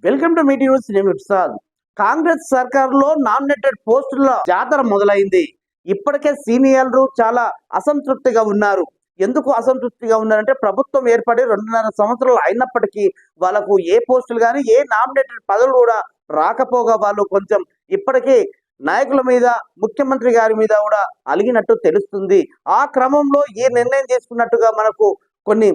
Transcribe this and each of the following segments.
Welcome to meeting news. నేను Prasad. Congress సర్కారులో nominated పోస్టుల జాతర మొదలైంది. ఇప్పటికే సీనియర్లు చాలా అసంతృప్తిగా ఉన్నారు. ఎందుకు అసంతృప్తిగా ఉన్నారంటే ప్రభుత్వం ఏర్పడి 2.5 సంవత్సరాలు అయినప్పటికీ వాళ్ళకు ఏ పోస్టులు కానీ ఏ నామినేటెడ్ పదవులు కూడా రాకపోగా వాళ్ళు కొంచెం ఇప్పటికీ నాయకుల మీద ముఖ్యమంత్రి గారి మీద కూడా అలిగినట్టు తెలుస్తుంది. ఆ క్రమంలో ఈ నిర్ణయం తీసుకున్నట్టుగా మనకు కొన్ని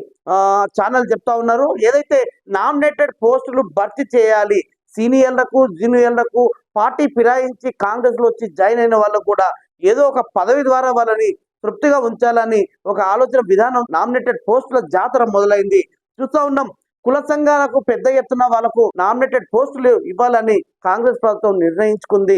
ఛానల్ చెప్తా ఉన్నారు. ఏదైతే నామినేటెడ్ పోస్టులు భర్తీ చేయాలి, సీనియర్లకు జూనియర్లకు పార్టీ ఫిరాయించి కాంగ్రెస్ లో వచ్చి జాయిన్ అయిన వాళ్ళకు కూడా ఏదో ఒక పదవి ద్వారా వాళ్ళని తృప్తిగా ఉంచాలని ఒక ఆలోచన విధానం నామినేటెడ్ పోస్టుల జాతర మొదలైంది. చూస్తూ ఉన్నాం. కుల సంఘాలకు పెద్ద ఎత్తున వాళ్ళకు నామినేటెడ్ పోస్టులు ఇవ్వాలని కాంగ్రెస్ ప్రభుత్వం నిర్ణయించుకుంది.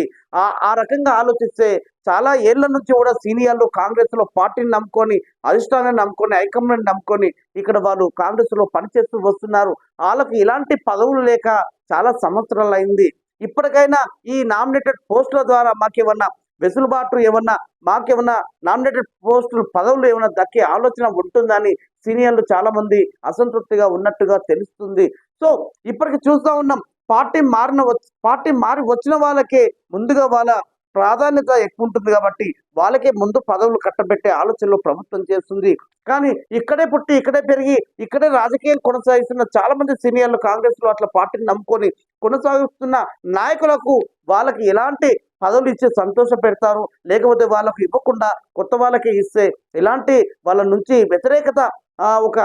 ఆ రకంగా ఆలోచిస్తే చాలా ఏళ్ల నుంచి కూడా సీనియర్లు కాంగ్రెస్ లో పార్టీని నమ్ముకొని, అధిష్టానాన్ని నమ్ముకొని, హైకమాండ్ నమ్ముకొని ఇక్కడ వాళ్ళు కాంగ్రెస్ లో పనిచేస్తూ వస్తున్నారు. వాళ్ళకి ఇలాంటి పదవులు లేక చాలా సంవత్సరాలు అయింది. ఇప్పటికైనా ఈ నామినేటెడ్ పోస్టుల ద్వారా మాకేమన్నా వెసులుబాటు ఏమన్నా, మాకేమన్నా నామినేటెడ్ పోస్టులు పదవులు ఏమన్నా దక్కే ఆలోచన ఉంటుందని సీనియర్లు చాలా మంది అసంతృప్తిగా ఉన్నట్టుగా తెలుస్తుంది. సో ఇప్పటికి చూస్తూ ఉన్నాం. పార్టీ మారి వచ్చిన వాళ్ళకే ముందుగా వాళ్ళ ప్రాధాన్యత ఎక్కువ ఉంటుంది కాబట్టి వాళ్ళకే ముందు పదవులు కట్టబెట్టే ఆలోచనలో ప్రభుత్వం చేస్తుంది. కానీ ఇక్కడే పుట్టి ఇక్కడే పెరిగి ఇక్కడే రాజకీయం కొనసాగిస్తున్న చాలా మంది సీనియర్లు కాంగ్రెస్ లో అట్లా పార్టీని నమ్ముకొని కొనసాగిస్తున్న నాయకులకు వాళ్ళకి ఎలాంటి పదవులు ఇచ్చి సంతోష పెడతారు, లేకపోతే వాళ్ళకు ఇవ్వకుండా కొత్త వాళ్ళకి ఇస్తే ఎలాంటి వాళ్ళ నుంచి వ్యతిరేకత ఒక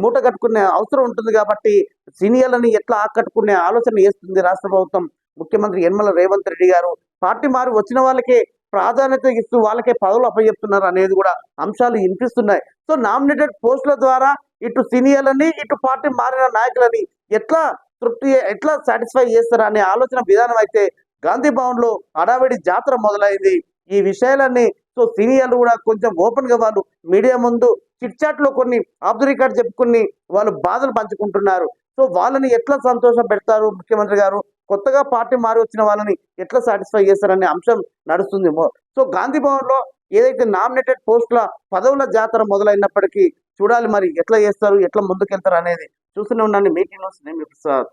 మూట కట్టుకునే అవసరం ఉంటుంది. కాబట్టి సీనియర్లని ఎట్లా ఆకట్టుకునే ఆలోచన చేస్తుంది రాష్ట్ర ప్రభుత్వం. ముఖ్యమంత్రి యనమల రేవంత్ రెడ్డి గారు పార్టీ మారి వచ్చిన వాళ్ళకే ప్రాధాన్యత ఇస్తూ వాళ్ళకే పదవులు అప్పచెప్తున్నారు అనేది కూడా అంశాలు వినిపిస్తున్నాయి. సో నామినేటెడ్ పోస్టుల ద్వారా ఇటు సీనియర్లని ఇటు పార్టీ మారిన నాయకులని ఎట్లా సాటిస్ఫై చేస్తారా అనే ఆలోచన విధానం అయితే గాంధీ భవన్ లో హడావిడి జాతర మొదలైంది. ఈ విషయాలన్నీ సో సీనియర్లు కూడా కొంచెం ఓపెన్ గా వాళ్ళు మీడియా ముందు చిట్ చాట్ లో కొన్ని ఆఫ్ ది రికార్డ్ చెప్పుకుని వాళ్ళు బాధలు పంచుకుంటున్నారు. సో వాళ్ళని ఎట్లా సంతోషం పెడతారు ముఖ్యమంత్రి గారు, కొత్తగా పార్టీ మారి వచ్చిన వాళ్ళని ఎట్లా సాటిస్ఫై చేస్తారనే అంశం నడుస్తుంది. సో గాంధీ భవన్ లో ఏదైతే నామినేటెడ్ పోస్టుల పదవుల జాతర మొదలైనప్పటికీ చూడాలి మరి ఎట్లా చేస్తారు, ఎట్లా ముందుకెళ్తారు అనేది. చూస్తూనే ఉండండి మీటింగ్ న్యూస్. నేను ప్రసాద్.